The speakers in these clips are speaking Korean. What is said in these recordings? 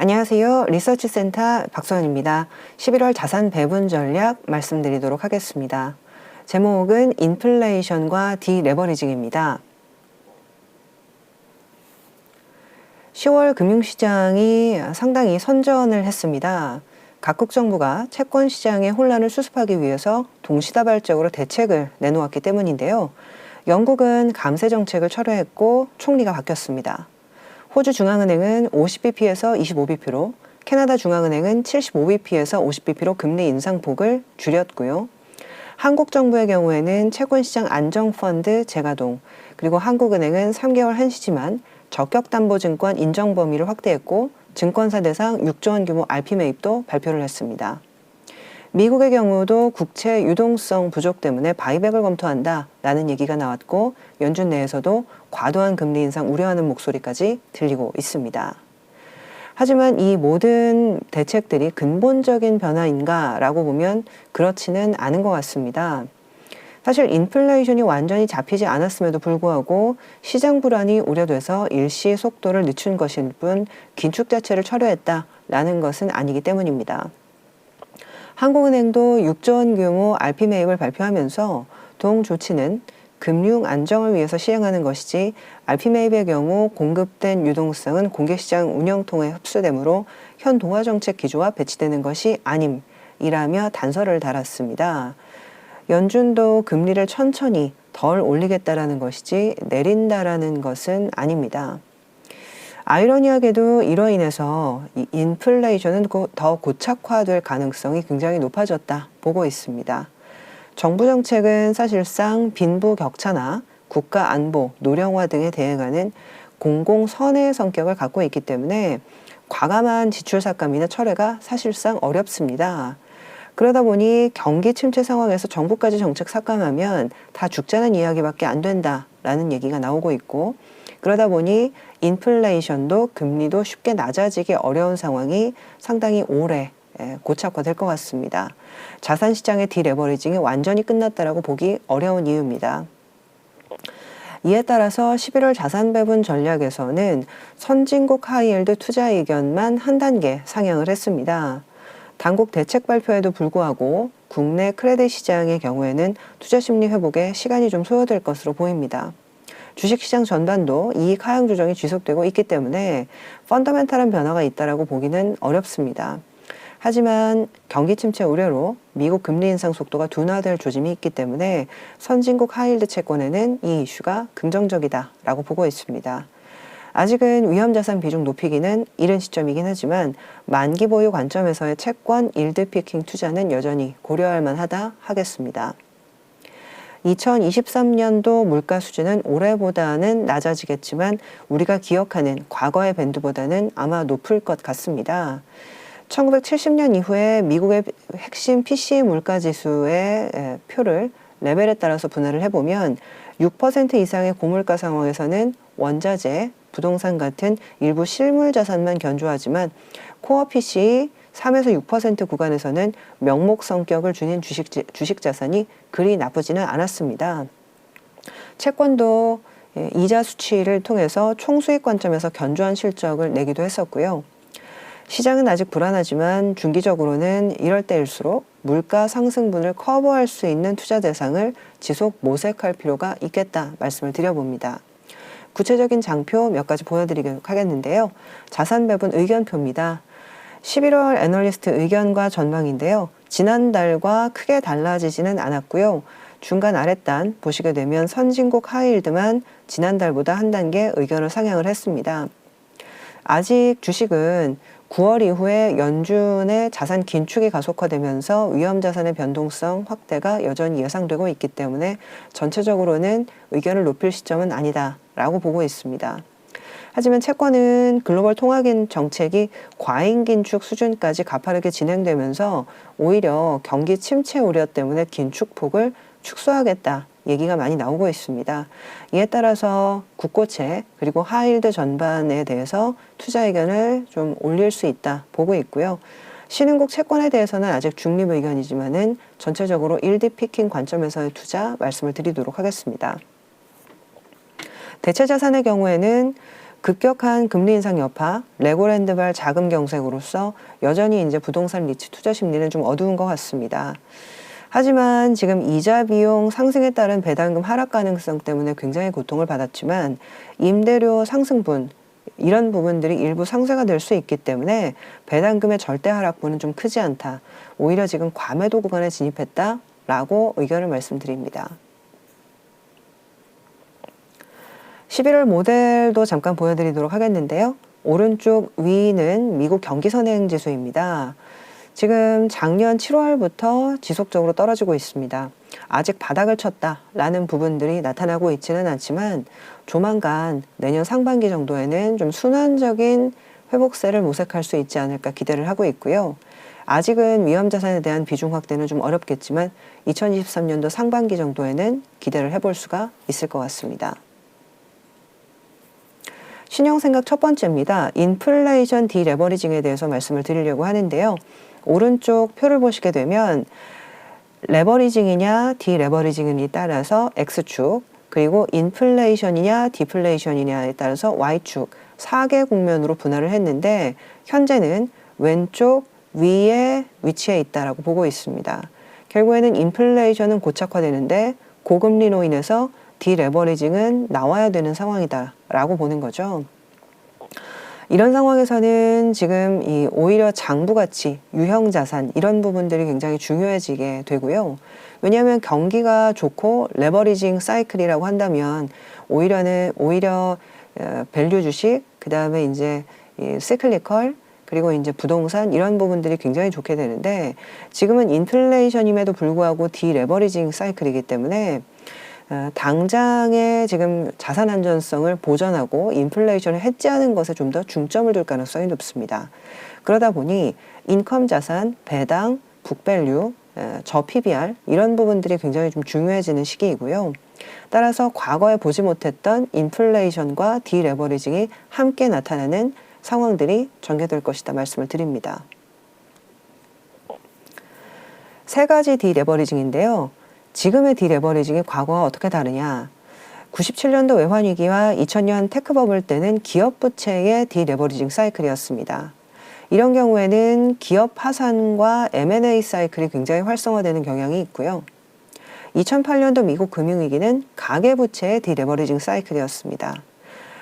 안녕하세요. 리서치센터 박소연입니다. 11월 자산 배분 전략 말씀드리도록 하겠습니다. 제목은 인플레이션과 디레버리징입니다. 10월 금융시장이 상당히 선전을 했습니다. 각국 정부가 채권 시장의 혼란을 수습하기 위해서 동시다발적으로 대책을 내놓았기 때문인데요. 영국은 감세 정책을 철회했고 총리가 바뀌었습니다. 호주 중앙은행은 50bp에서 25bp로, 캐나다 중앙은행은 75bp에서 50bp로 금리 인상폭을 줄였고요. 한국 정부의 경우에는 채권시장 안정펀드 재가동, 그리고 한국은행은 3개월 한시지만 적격담보증권 인정 범위를 확대했고 증권사 대상 6조 원 규모 RP 매입도 발표를 했습니다. 미국의 경우도 국채 유동성 부족 때문에 바이백을 검토한다라는 얘기가 나왔고 연준 내에서도 과도한 금리 인상 우려하는 목소리까지 들리고 있습니다. 하지만 이 모든 대책들이 근본적인 변화인가라고 보면 그렇지는 않은 것 같습니다. 사실 인플레이션이 완전히 잡히지 않았음에도 불구하고 시장 불안이 우려돼서 일시 속도를 늦춘 것일 뿐 긴축 자체를 철회했다라는 것은 아니기 때문입니다. 한국은행도 6조 원 규모 RP 매입을 발표하면서 동 조치는 금융 안정을 위해서 시행하는 것이지 RP 매입의 경우 공급된 유동성은 공개시장 운영통에 흡수되므로 현 동아정책 기조와 배치되는 것이 아님이라며 단서를 달았습니다. 연준도 금리를 천천히 덜 올리겠다라는 것이지 내린다라는 것은 아닙니다. 아이러니하게도 이로 인해서 인플레이션은 더 고착화될 가능성이 굉장히 높아졌다 보고 있습니다. 정부 정책은 사실상 빈부격차나 국가 안보, 노령화 등에 대응하는 공공선의 성격을 갖고 있기 때문에 과감한 지출 삭감이나 철회가 사실상 어렵습니다. 그러다 보니 경기 침체 상황에서 정부까지 정책 삭감하면 다 죽자는 이야기밖에 안 된다라는 얘기가 나오고 있고 그러다 보니 인플레이션도 금리도 쉽게 낮아지기 어려운 상황이 상당히 오래 고착화될 것 같습니다. 자산시장의 디레버리징이 완전히 끝났다라고 보기 어려운 이유입니다. 이에 따라서 11월 자산배분 전략에서는 선진국 하이힐드 투자 의견만 한 단계 상향을 했습니다. 당국 대책 발표에도 불구하고 국내 크레딧 시장의 경우에는 투자 심리 회복에 시간이 좀 소요될 것으로 보입니다. 주식시장 전반도 이익 하향 조정이 지속되고 있기 때문에 펀더멘탈한 변화가 있다라고 보기는 어렵습니다. 하지만 경기 침체 우려로 미국 금리 인상 속도가 둔화될 조짐이 있기 때문에 선진국 하이힐드 채권에는 이 이슈가 긍정적이다라고 보고 있습니다. 아직은 위험자산 비중 높이기는 이른 시점이긴 하지만 만기 보유 관점에서의 채권 일드 피킹 투자는 여전히 고려할 만하다 하겠습니다. 2023년도 물가 수준은 올해보다는 낮아지겠지만 우리가 기억하는 과거의 밴드보다는 아마 높을 것 같습니다. 1970년 이후에 미국의 핵심 PCE 물가지수의 표를 레벨에 따라서 분할을 해보면 6% 이상의 고물가 상황에서는 원자재, 부동산 같은 일부 실물 자산만 견조하지만 코어 PCE 3에서 6% 구간에서는 명목 성격을 지닌 주식 자산이 그리 나쁘지는 않았습니다. 채권도 이자 수치를 통해서 총수익 관점에서 견조한 실적을 내기도 했었고요. 시장은 아직 불안하지만 중기적으로는 이럴 때일수록 물가 상승분을 커버할 수 있는 투자 대상을 지속 모색할 필요가 있겠다 말씀을 드려봅니다. 구체적인 장표 몇 가지 보여드리도록 하겠는데요. 자산배분 의견표입니다. 11월 애널리스트 의견과 전망인데요. 지난달과 크게 달라지지는 않았고요. 중간 아랫단 보시게 되면 선진국 하이힐드만 지난달보다 한 단계 의견을 상향을 했습니다. 아직 주식은 9월 이후에 연준의 자산 긴축이 가속화되면서 위험자산의 변동성 확대가 여전히 예상되고 있기 때문에 전체적으로는 의견을 높일 시점은 아니다라고 보고 있습니다. 하지만 채권은 글로벌 통화긴 정책이 과잉 긴축 수준까지 가파르게 진행되면서 오히려 경기 침체 우려 때문에 긴축폭을 축소하겠다 얘기가 많이 나오고 있습니다. 이에 따라서 국고채 그리고 하이힐드 전반에 대해서 투자 의견을 좀 올릴 수 있다 보고 있고요. 신흥국 채권에 대해서는 아직 중립 의견이지만은 전체적으로 일드 피킹 관점에서의 투자 말씀을 드리도록 하겠습니다. 대체자산의 경우에는 급격한 금리 인상 여파, 레고랜드발 자금 경색으로서 여전히 이제 부동산 리츠 투자 심리는 좀 어두운 것 같습니다. 하지만 지금 이자 비용 상승에 따른 배당금 하락 가능성 때문에 굉장히 고통을 받았지만 임대료 상승분 이런 부분들이 일부 상쇄가 될 수 있기 때문에 배당금의 절대 하락분은 좀 크지 않다. 오히려 지금 과매도 구간에 진입했다라고 의견을 말씀드립니다. 11월 모델도 잠깐 보여드리도록 하겠는데요. 오른쪽 위는 미국 경기선행지수입니다. 지금 작년 7월부터 지속적으로 떨어지고 있습니다. 아직 바닥을 쳤다라는 부분들이 나타나고 있지는 않지만 조만간 내년 상반기 정도에는 좀 순환적인 회복세를 모색할 수 있지 않을까 기대를 하고 있고요. 아직은 위험자산에 대한 비중 확대는 좀 어렵겠지만 2023년도 상반기 정도에는 기대를 해볼 수가 있을 것 같습니다. 신용생각 첫 번째입니다. 인플레이션 디레버리징에 대해서 말씀을 드리려고 하는데요. 오른쪽 표를 보시게 되면 레버리징이냐 디레버리징에 따라서 X축, 그리고 인플레이션이냐 디플레이션이냐에 따라서 Y축 4개 국면으로 분할을 했는데 현재는 왼쪽 위에 위치해 있다라고 보고 있습니다. 결국에는 인플레이션은 고착화되는데 고금리로 인해서 디레버리징은 나와야 되는 상황이다라고 보는 거죠. 이런 상황에서는 지금 오히려 장부가치, 유형자산 이런 부분들이 굉장히 중요해지게 되고요. 왜냐하면 경기가 좋고 레버리징 사이클이라고 한다면 오히려 밸류 주식, 그 다음에 이제 시클리컬, 그리고 이제 부동산 이런 부분들이 굉장히 좋게 되는데 지금은 인플레이션임에도 불구하고 디레버리징 사이클이기 때문에 당장의 지금 자산 안전성을 보전하고 인플레이션을 해지하는 것에 좀 더 중점을 둘 가능성이 높습니다. 그러다 보니 인컴 자산, 배당, 북밸류, 저 PBR 이런 부분들이 굉장히 좀 중요해지는 시기이고요. 따라서 과거에 보지 못했던 인플레이션과 디레버리징이 함께 나타나는 상황들이 전개될 것이다 말씀을 드립니다. 세 가지 디레버리징인데요. 지금의 디레버리징이 과거와 어떻게 다르냐. 97년도 외환위기와 2000년 테크버블 때는 기업 부채의 디레버리징 사이클이었습니다. 이런 경우에는 기업 파산과 M&A 사이클이 굉장히 활성화되는 경향이 있고요. 2008년도 미국 금융위기는 가계부채의 디레버리징 사이클이었습니다.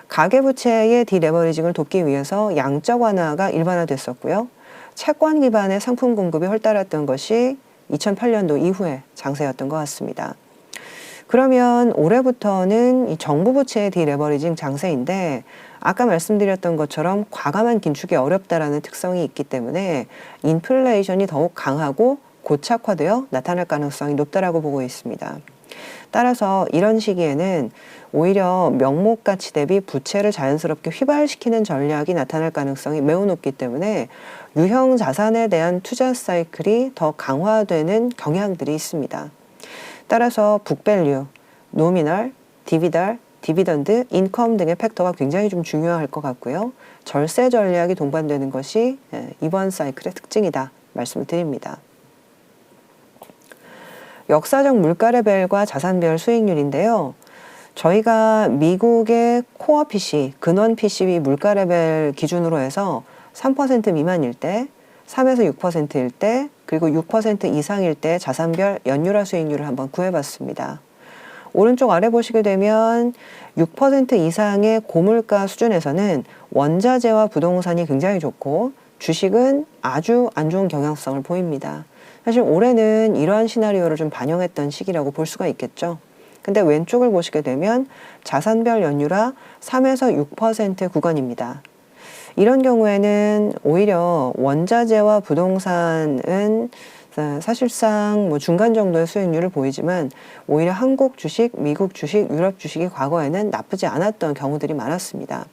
가계부채의 디레버리징을 돕기 위해서 양적 완화가 일반화됐었고요. 채권 기반의 상품 공급이 활달했던 것이 2008년도 이후의 장세였던 것 같습니다. 그러면 올해부터는 이 정부 부채의 디레버리징 장세인데 아까 말씀드렸던 것처럼 과감한 긴축이 어렵다라는 특성이 있기 때문에 인플레이션이 더욱 강하고 고착화되어 나타날 가능성이 높다라고 보고 있습니다. 따라서 이런 시기에는 오히려 명목 가치 대비 부채를 자연스럽게 휘발시키는 전략이 나타날 가능성이 매우 높기 때문에 유형 자산에 대한 투자 사이클이 더 강화되는 경향들이 있습니다. 따라서 북밸류, 노미널, 디비던드, 인컴 등의 팩터가 굉장히 좀 중요할 것 같고요. 절세 전략이 동반되는 것이 이번 사이클의 특징이다 말씀을 드립니다. 역사적 물가 레벨과 자산별 수익률인데요. 저희가 미국의 코어 PC, 근원 PCB 물가 레벨 기준으로 해서 3% 미만일 때, 3에서 6%일 때, 그리고 6% 이상일 때 자산별 연율화 수익률을 한번 구해봤습니다. 오른쪽 아래 보시게 되면 6% 이상의 고물가 수준에서는 원자재와 부동산이 굉장히 좋고 주식은 아주 안 좋은 경향성을 보입니다. 사실 올해는 이러한 시나리오를 좀 반영했던 시기라고 볼 수가 있겠죠. 근데 왼쪽을 보시게 되면 자산별 연율화 3에서 6% 구간입니다. 이런 경우에는 오히려 원자재와 부동산은 사실상 중간 정도의 수익률을 보이지만 오히려 한국 주식, 미국 주식, 유럽 주식이 과거에는 나쁘지 않았던 경우들이 많았습니다.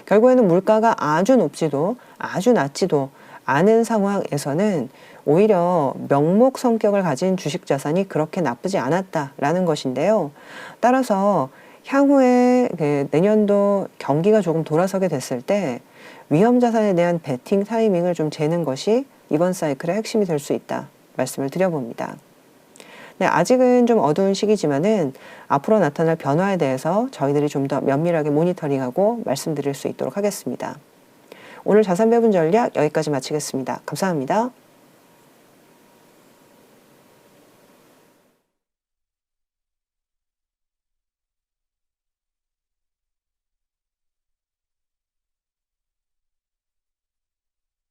결국에는 물가가 아주 높지도 아주 낮지도 않은 상황에서는 오히려 명목 성격을 가진 주식 자산이 그렇게 나쁘지 않았다라는 것인데요. 따라서 향후에 내년도 경기가 조금 돌아서게 됐을 때 위험 자산에 대한 베팅 타이밍을 좀 재는 것이 이번 사이클의 핵심이 될 수 있다 말씀을 드려봅니다. 네, 아직은 좀 어두운 시기지만은 앞으로 나타날 변화에 대해서 저희들이 좀 더 면밀하게 모니터링하고 말씀드릴 수 있도록 하겠습니다. 오늘 자산 배분 전략 여기까지 마치겠습니다. 감사합니다.